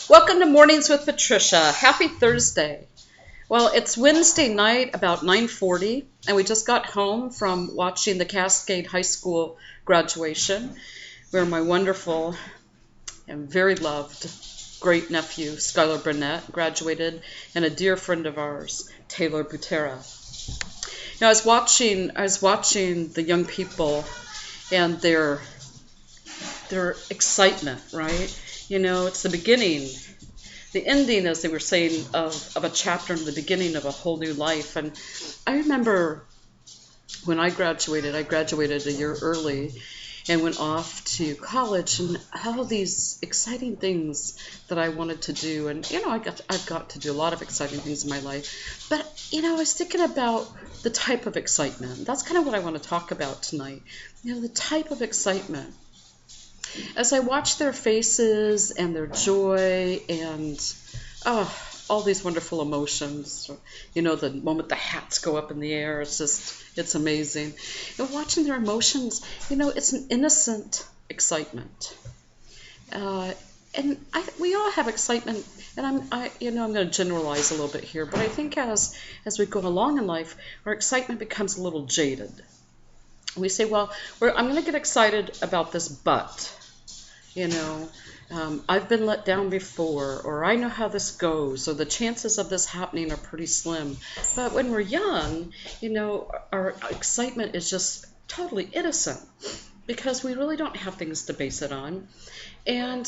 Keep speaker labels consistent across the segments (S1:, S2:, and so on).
S1: Welcome to Mornings with Patricia. Happy Thursday. Well, it's Wednesday night, about 9:40, and we just got home from watching the Cascade High School graduation, where my wonderful and very loved great nephew, Skylar Burnett, graduated, and a dear friend of ours, Taylor Butera. Now, I was watching the young people and their excitement, right? It's the beginning, the ending, as they were saying, of a chapter in the beginning of a whole new life. And I remember when I graduated a year early and went off to college, and all these exciting things that I wanted to do. And, I've got to do a lot of exciting things in my life. But, I was thinking about the type of excitement. That's kind of what I want to talk about tonight. The type of excitement. As I watched their faces and their joy and all these wonderful emotions, the moment the hats go up in the air, it's amazing. And watching their emotions, it's an innocent excitement. And we all have excitement, and I'm going to generalize a little bit here, but I think as we go along in life, our excitement becomes a little jaded. We say, well, I'm going to get excited about this, but I've been let down before, or I know how this goes, or the chances of this happening are pretty slim. But when we're young, our excitement is just totally innocent because we really don't have things to base it on. And,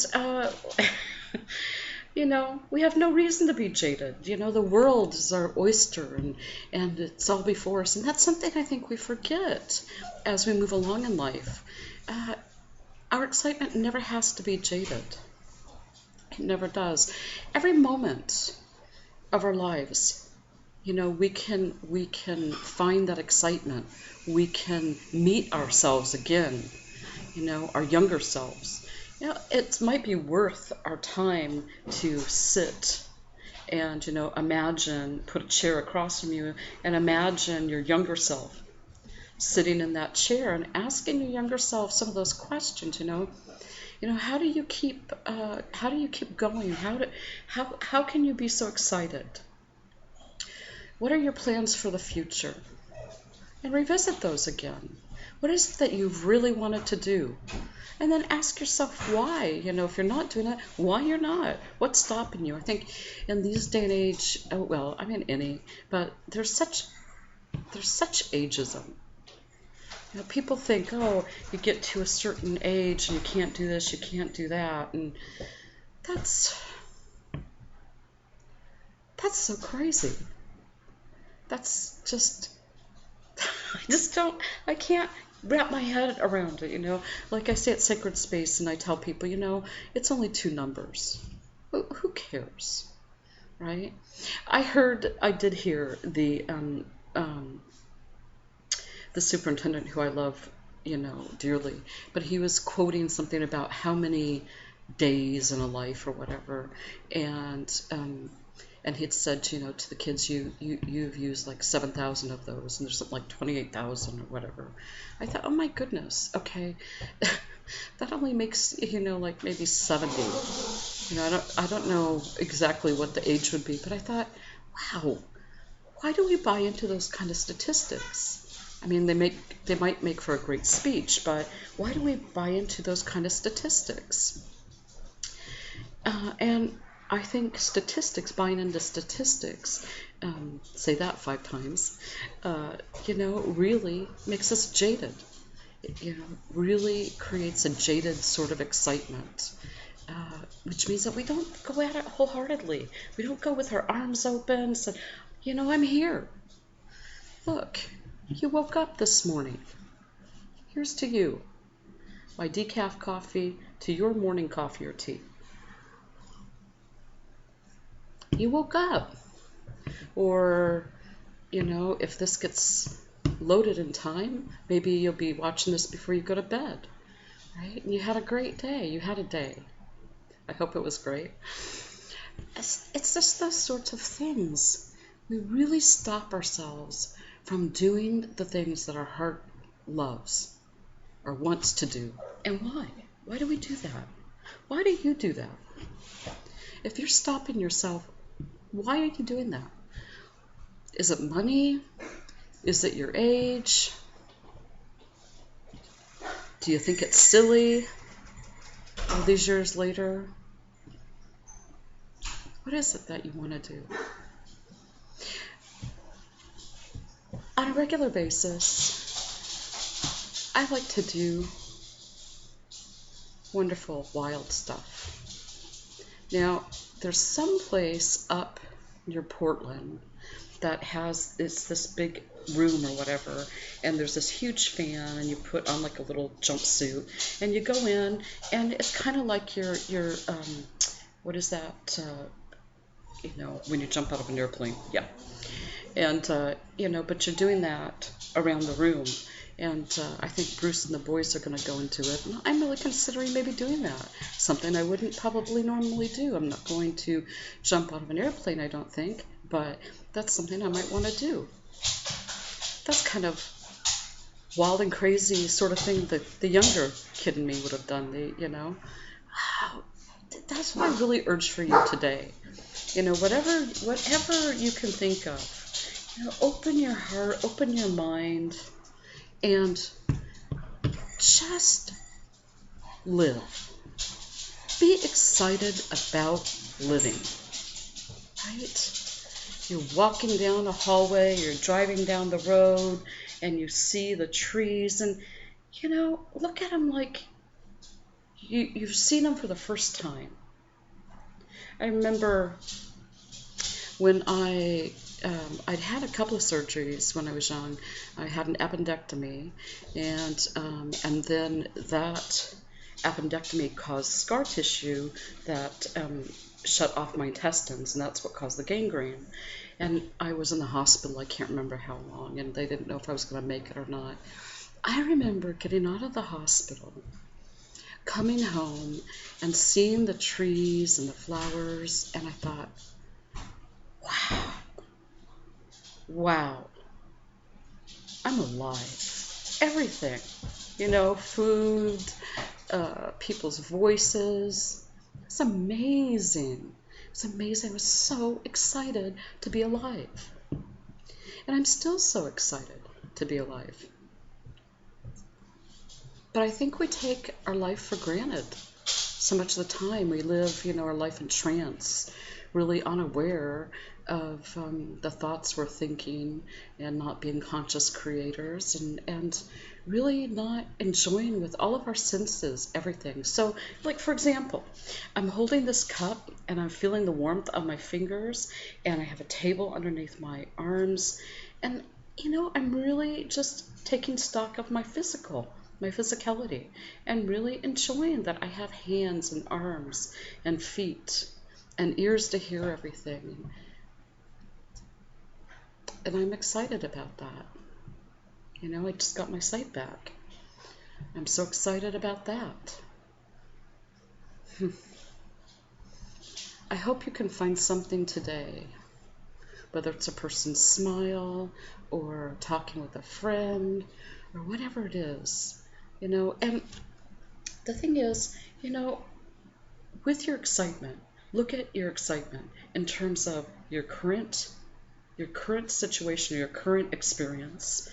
S1: we have no reason to be jaded. The world is our oyster, and it's all before us. And that's something I think we forget as we move along in life. Our excitement never has to be jaded. It never does. Every moment of our lives, we can find that excitement. We can meet ourselves again, our younger selves. It might be worth our time to sit and, imagine, put a chair across from you and imagine your younger self sitting in that chair and asking your younger self some of those questions. How do you keep going? How can you be so excited? What are your plans for the future? And revisit those again. What is it that you really wanted to do? And then ask yourself why. If you're not doing it, why you're not? What's stopping you? I think in these day and age, but there's such ageism. People think, you get to a certain age and you can't do this, you can't do that, and that's so crazy. That's just, I can't wrap my head around it, Like I say at Sacred Space, and I tell people, it's only two numbers. Who cares, right? I did hear the superintendent, who I love, dearly, but he was quoting something about how many days in a life or whatever, and he had said, to the kids, you've used like 7,000 of those, and there's something like 28,000 or whatever. I thought, oh my goodness, okay, that only makes like maybe 70. I don't know exactly what the age would be, but I thought, wow, why do we buy into those kind of statistics? I mean, they might make for a great speech, but why do we buy into those kind of statistics? And I think buying into statistics, say that 5 times, really makes us jaded. It, really creates a jaded sort of excitement, which means that we don't go at it wholeheartedly. We don't go with our arms open, so, I'm here. Look. You woke up this morning. Here's to you. My decaf coffee to your morning coffee or tea. You woke up. Or, if this gets loaded in time, maybe you'll be watching this before you go to bed. Right? And you had a great day. You had a day. I hope it was great. It's just those sorts of things. We really stop ourselves from doing the things that our heart loves or wants to do. And why? Why do we do that? Why do you do that? If you're stopping yourself, why are you doing that? Is it money? Is it your age? Do you think it's silly all these years later? What is it that you want to do? On a regular basis, I like to do wonderful, wild stuff. Now, there's some place up near Portland that has this big room or whatever, and there's this huge fan, and you put on like a little jumpsuit, and you go in, and it's kind of like your what is that? When you jump out of an airplane, yeah. And but you're doing that around the room. And I think Bruce and the boys are going to go into it. And I'm really considering maybe doing that. Something I wouldn't probably normally do. I'm not going to jump out of an airplane, I don't think. But that's something I might want to do. That's kind of wild and crazy sort of thing that the younger kid in me would have done. That's what I really urge for you today. Whatever you can think of. Open your heart, open your mind, and just live. Be excited about living, right? You're walking down a hallway, you're driving down the road, and you see the trees, and, look at them like you've seen them for the first time. I remember when I'd had a couple of surgeries when I was young. I had an appendectomy, and then that appendectomy caused scar tissue that shut off my intestines, and that's what caused the gangrene. And I was in the hospital, I can't remember how long, and they didn't know if I was going to make it or not. I remember getting out of the hospital, coming home, and seeing the trees and the flowers, and I thought, wow, I'm alive. Everything, food, people's voices. It's amazing. It's amazing. I was so excited to be alive. And I'm still so excited to be alive. But I think we take our life for granted. So much of the time we live, our life in trance, really unaware of the thoughts we're thinking and not being conscious creators and really not enjoying with all of our senses everything. So, like, for example, I'm holding this cup and I'm feeling the warmth of my fingers, and I have a table underneath my arms, and I'm really just taking stock of my physicality, and really enjoying that I have hands and arms and feet and ears to hear everything. And I'm excited about that. I just got my sight back. I'm so excited about that. I hope you can find something today, whether it's a person's smile or talking with a friend or whatever it is, and the thing is, with your excitement, look at your excitement in terms of your current situation, your current experience,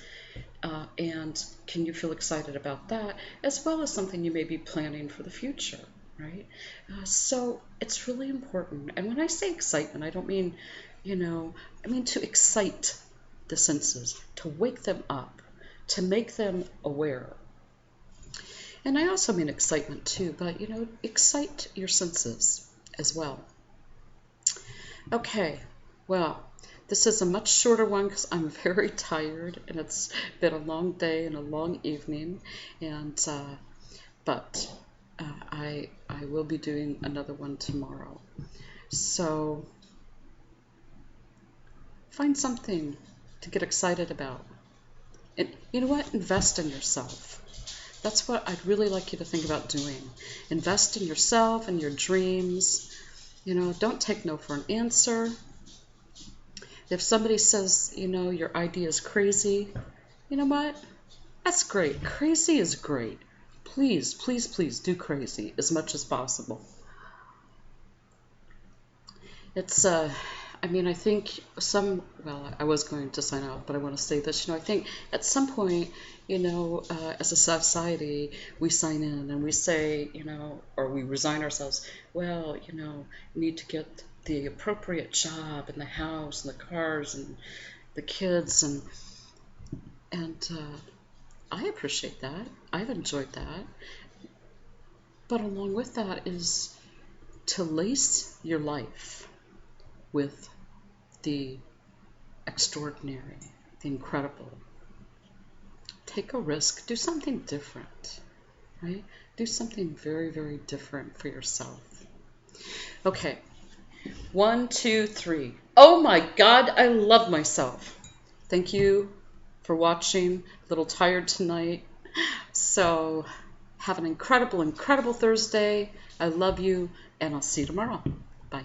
S1: and can you feel excited about that, as well as something you may be planning for the future, right? So it's really important. And when I say excitement, I don't mean, I mean to excite the senses, to wake them up, to make them aware. And I also mean excitement too, but excite your senses as well. Okay, well, this is a much shorter one because I'm very tired and it's been a long day and a long evening, and but I will be doing another one tomorrow. So find something to get excited about. And you know what? Invest in yourself. That's what I'd really like you to think about doing. Invest in yourself and your dreams. Don't take no for an answer. If somebody says, your idea is crazy, you know what? That's great. Crazy is great. Please, please, please do crazy as much as possible. It's I mean, I think well, I was going to sign off, but I want to say this. I think at some point, as a society, we sign in and we say, or we resign ourselves, well, you need to get the appropriate job and the house and the cars and the kids, and I appreciate that. I've enjoyed that. But along with that is to lace your life with the extraordinary, the incredible. Take a risk, do something different, right? Do something very, very different for yourself. Okay, 1, 2, 3. Oh my God, I love myself. Thank you for watching. A little tired tonight. So have an incredible, incredible Thursday. I love you, and I'll see you tomorrow. Bye.